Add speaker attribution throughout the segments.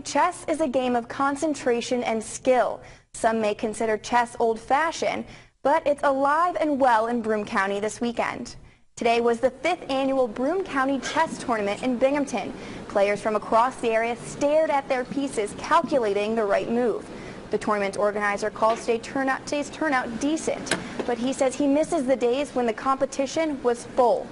Speaker 1: Chess is a game of concentration and skill. Some may consider chess old-fashioned, but it's alive and well in Broome County this weekend. Today was the 5th annual Broome County Chess Tournament in Binghamton. Players from across the area stared at their pieces, calculating the right move. The tournament organizer calls today's turnout decent, but he says he misses the days when the competition was full.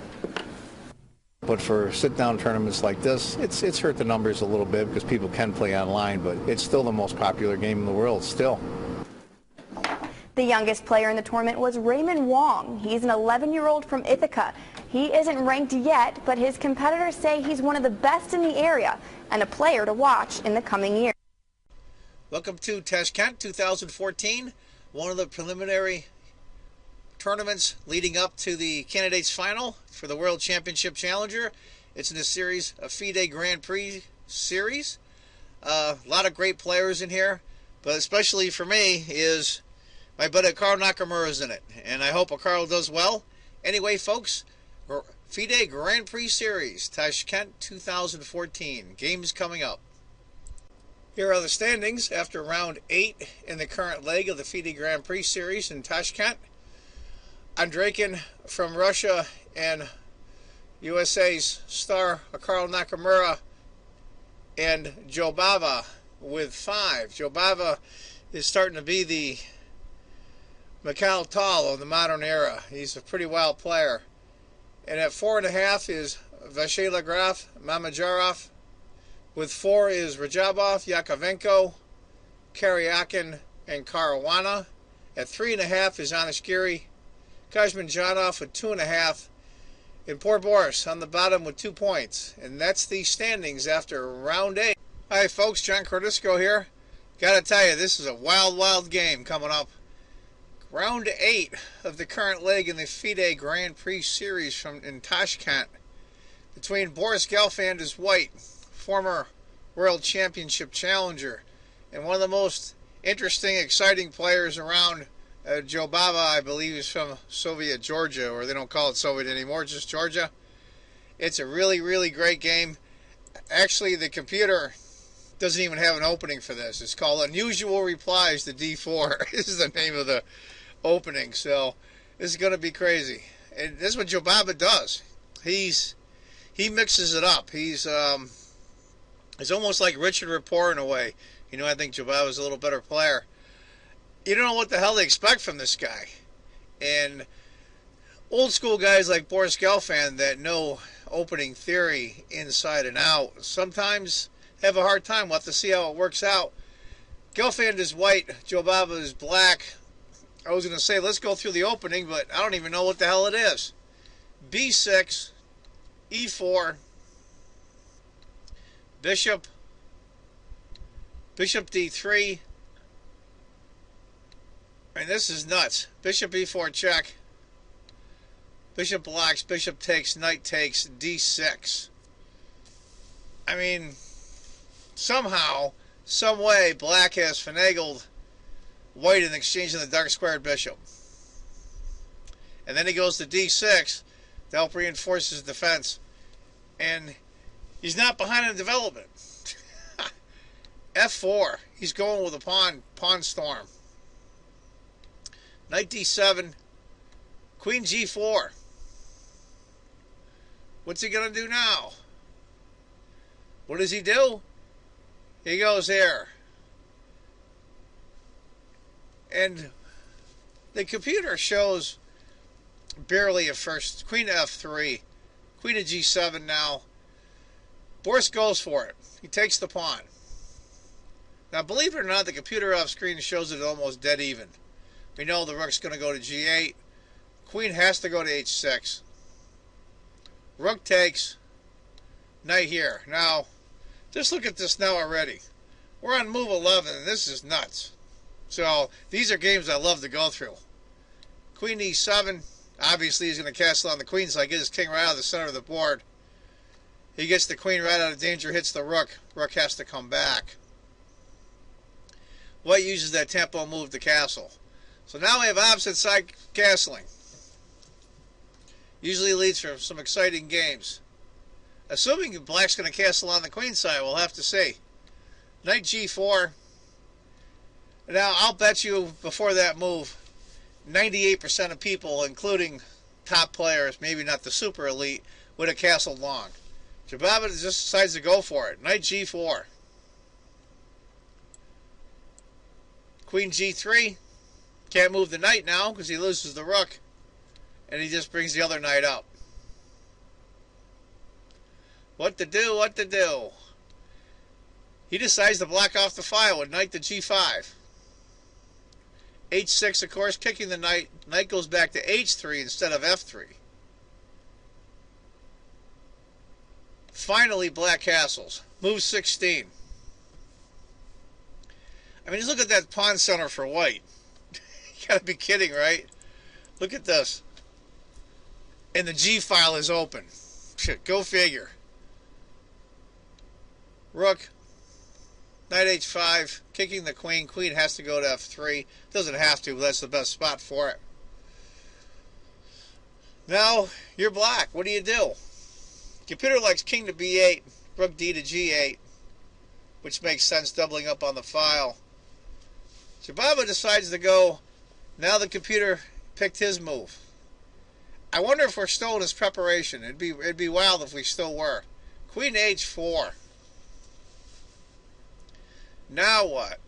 Speaker 2: But for sit-down tournaments like this, it's hurt the numbers a little bit because people can play online, but it's still the most popular game in the world, still.
Speaker 1: The youngest player in the tournament was Raymond Wong. He's an 11-year-old from Ithaca. He isn't ranked yet, but his competitors say he's one of the best in the area and a player to watch in the coming year.
Speaker 3: Welcome to Tashkent 2014, one of the preliminary tournaments leading up to the candidates final for the World Championship Challenger. It's in a series, a FIDE Grand Prix series. A lot of great players in here, but especially for me is my buddy Carl Nakamura is in it, and I hope Carl does well. Anyway, folks, FIDE Grand Prix Series, Tashkent 2014. Games coming up. Here are the standings after round 8 in the current leg of the FIDE Grand Prix Series in Tashkent. Andreikin from Russia and USA's star Carl Nakamura and Jobava with 5. Jobava is starting to be the Mikhail Tal of the modern era. He's a pretty wild player. And at 4.5 is Vasily Graf Mamajarov. With 4 is Rajabov, Yakovenko, Karyakin, and Caruana. At 3.5 is Anishgiri, Kazmanjanov with 2.5, and poor Boris on the bottom with 2 points. And that's the standings after round 8. Hi folks, John Cordisco here. Gotta tell you, this is a wild game coming up. Round 8 of the current leg in the FIDE Grand Prix Series in Tashkent between Boris Gelfand as white, former World Championship challenger, and one of the most interesting, exciting players around, Jobava, I believe, is from Soviet Georgia, or they don't call it Soviet anymore, just Georgia. It's a really great game. Actually, the computer doesn't even have an opening for this. It's called Unusual Replies to D4. This is the name of the opening, so this is going to be crazy. And this is what Jobava does. He mixes it up. It's almost like Richard Rapport in a way. You know, I think Jobava is a little better player. You don't know what the hell they expect from this guy. And old school guys like Boris Gelfand that know opening theory inside and out sometimes have a hard time. We'll have to see how it works out. Gelfand is white, Jobava is black. I was going to say let's go through the opening, but I don't even know what the hell it is. B6, E4, Bishop D3, and this is nuts. Bishop E4 check, Bishop blocks, Bishop takes, Knight takes, D6. I mean, somehow, some way, Black has finagled White in exchange of the dark squared Bishop. And then he goes to D6 to help reinforce his defense. And he's not behind in development. F4. He's going with a pawn storm. Knight D7. Queen G4. What's he going to do now? What does he do? He goes here. And the computer shows barely at first. Queen F3. Queen to G7 now. Boris goes for it. He takes the pawn. Now, believe it or not, the computer off screen shows it almost dead even. We know the rook's going to go to G8. Queen has to go to H6. Rook takes. Knight here. Now, just look at this now already. We're on move 11, and this is nuts. So, these are games I love to go through. Queen E7. Obviously, he's going to castle on the queen, so I get his king right out of the center of the board. He gets the queen right out of danger, hits the rook. Rook has to come back. White uses that tempo move to castle. So now we have opposite side castling. Usually leads for some exciting games. Assuming Black's going to castle on the queen side, we'll have to see. Knight G4. Now, I'll bet you before that move, 98% of people, including top players, maybe not the super elite, would have castled long. Jobava just decides to go for it. Knight G4. Queen G3. Can't move the knight now because he loses the rook. And he just brings the other knight up. What to do? What to do? He decides to block off the file with knight to G5. H6, of course, kicking the knight. Knight goes back to H3 instead of F3. Finally, black castles. Move 16. I mean, just look at that pawn center for white. You gotta be kidding, right? Look at this. And the G file is open. Shit, go figure. Rook. Knight H5, kicking the queen. Queen has to go to F3. Doesn't have to, but that's the best spot for it. Now, you're black. What do? Computer likes king to B8, rook D to G8, which makes sense, doubling up on the file. Jobava decides to go. Now the computer picked his move. I wonder if we're still in his preparation. It'd be wild if we still were. Queen H4. Now what?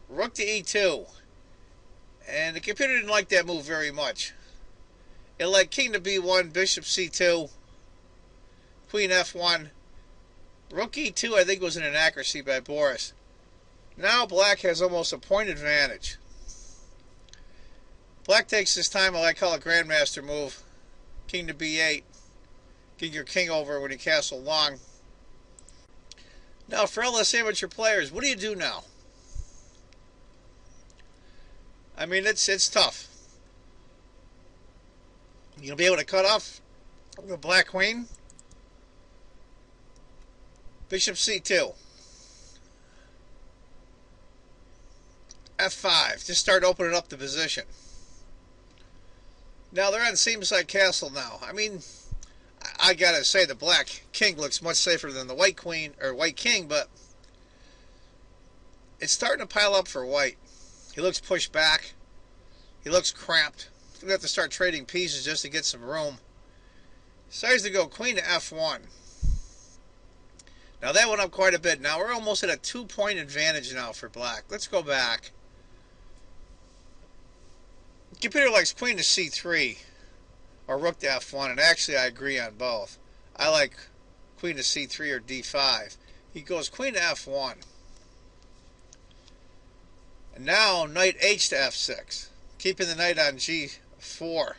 Speaker 3: Rook to E2. And the computer didn't like that move very much. It liked king to B1, bishop C2, queen F1. Rook E2, I think, was an inaccuracy by Boris. Now black has almost a point advantage. Black takes his time, I call a grandmaster move. King to B8. Get your king over when you castle long. Now, for all us amateur players, what do you do now? I mean, it's tough. You'll be able to cut off the black queen. Bishop C2. F5. Just start opening up the position. Now, they're on same side castle now. I mean, I gotta say the black king looks much safer than the white queen or white king, but it's starting to pile up for white. He looks pushed back. He looks cramped. We have to start trading pieces just to get some room. Decides to go queen to F1. Now that went up quite a bit. Now we're almost at a 2-point advantage now for black. Let's go back. Computer likes queen to C3. Or rook to F1, and actually I agree on both. I like queen to C3 or D5. He goes queen to F1. And now knight H to F6. Keeping the knight on G4.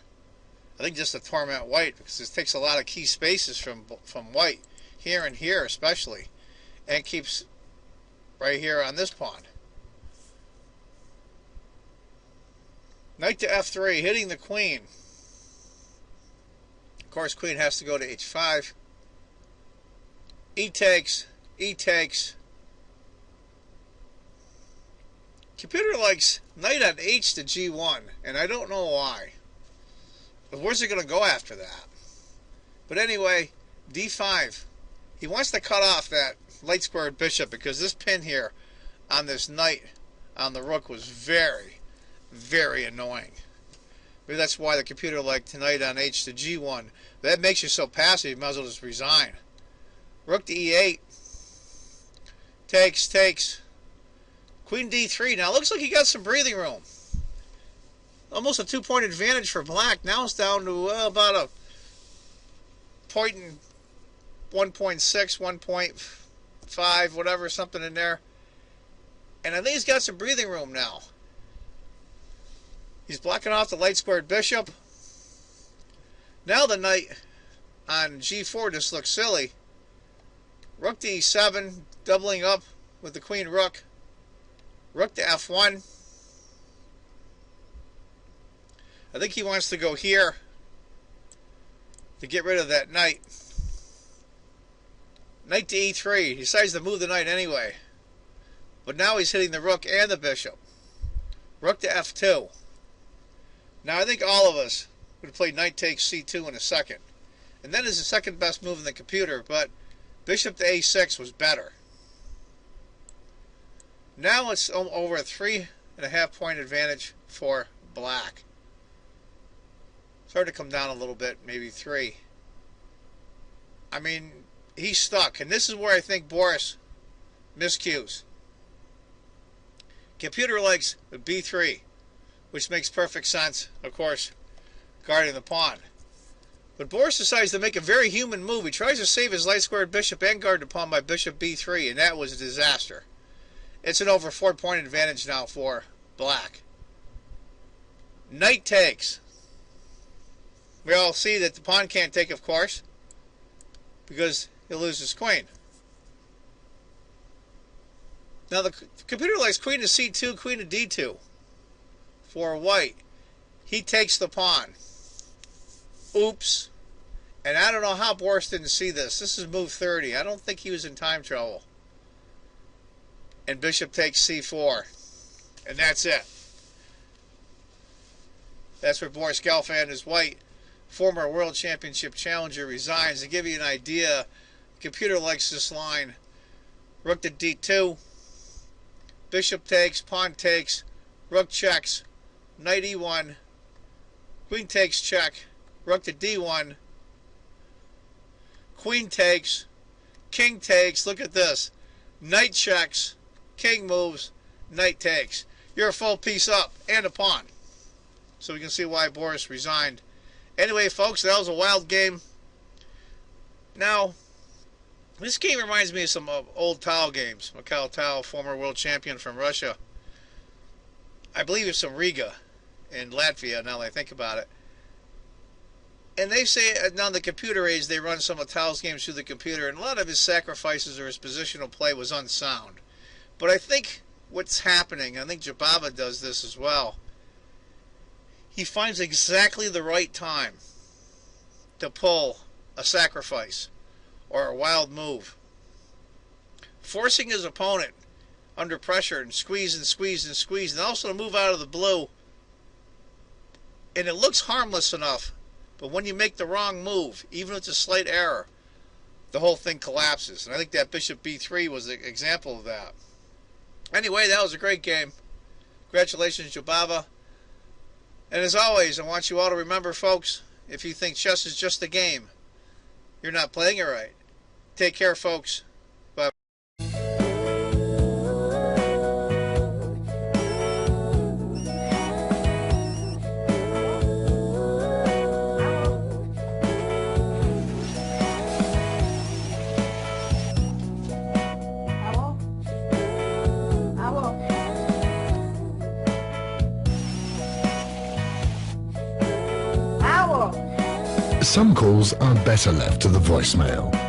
Speaker 3: I think just to torment white, because this takes a lot of key spaces from white. Here and here especially. And keeps right here on this pawn. Knight to F3, hitting the queen. Of course, queen has to go to H5. E takes. E takes. Computer likes knight on H to G1, and I don't know why. But where's it going to go after that? But anyway, D5. He wants to cut off that light squared bishop because this pin here on this knight on the rook was very, very annoying. Maybe that's why the computer liked knight on H to G1. That makes you so passive, you might as well just resign. Rook to E8. Takes, takes. Queen D3. Now, it looks like he got some breathing room. Almost a 2-point advantage for black. Now it's down to about a point and 1.6, 1.5, whatever, something in there. And I think he's got some breathing room now. He's blocking off the light squared bishop. Now the knight on G4 just looks silly. Rook to E7, doubling up with the queen rook. Rook to F1. I think he wants to go here to get rid of that knight. Knight to E3. He decides to move the knight anyway. But now he's hitting the rook and the bishop. Rook to F2. Now I think all of us would play knight takes C2 in a second. And that is the second best move in the computer, but Bishop to a6 was better. Now it's over a 3.5 point advantage for black. Started to come down a little bit, maybe 3. I mean, he's stuck, and this is where I think Boris miscues. Computer likes b3, which makes perfect sense, of course, guarding the pawn. But Boris decides to make a very human move. He tries to save his light-squared bishop and guard the pawn by bishop b3, and that was a disaster. It's an over 4 point advantage now for black. Knight takes. We all see that the pawn can't take, of course, because he'll lose his queen. Now the computer likes queen to c2, queen to d2 for white. He takes the pawn. Oops. And I don't know how Boris didn't see this. This is move 30. I don't think he was in time trouble. And bishop takes c4. And that's it. That's where Boris Gelfand, is white, former world championship challenger, resigns. To give you an idea, the computer likes this line. Rook to d2. Bishop takes, pawn takes, rook checks, knight e1, queen takes check, rook to d1, queen takes, king takes, look at this, knight checks, king moves, knight takes. You're a full piece up, and a pawn. So we can see why Boris resigned. Anyway, folks, that was a wild game. Now, this game reminds me of some old Tao games. Mikhail Tao, former world champion from Russia. I believe it's from Riga in Latvia, now that I think about it. And they say, now in the computer age, they run some of Tao's games through the computer, and a lot of his sacrifices or his positional play was unsound. But I think what's happening, I think Jobava does this as well, he finds exactly the right time to pull a sacrifice or a wild move, forcing his opponent under pressure and squeeze and squeeze and squeeze, and also to move out of the blue. And it looks harmless enough, but when you make the wrong move, even if it's a slight error, the whole thing collapses. And I think that bishop b3 was an example of that. Anyway, that was a great game. Congratulations, Jobava. And as always, I want you all to remember, folks, if you think chess is just a game, you're not playing it right. Take care, folks. Bye.
Speaker 4: Some calls are better left to the voicemail.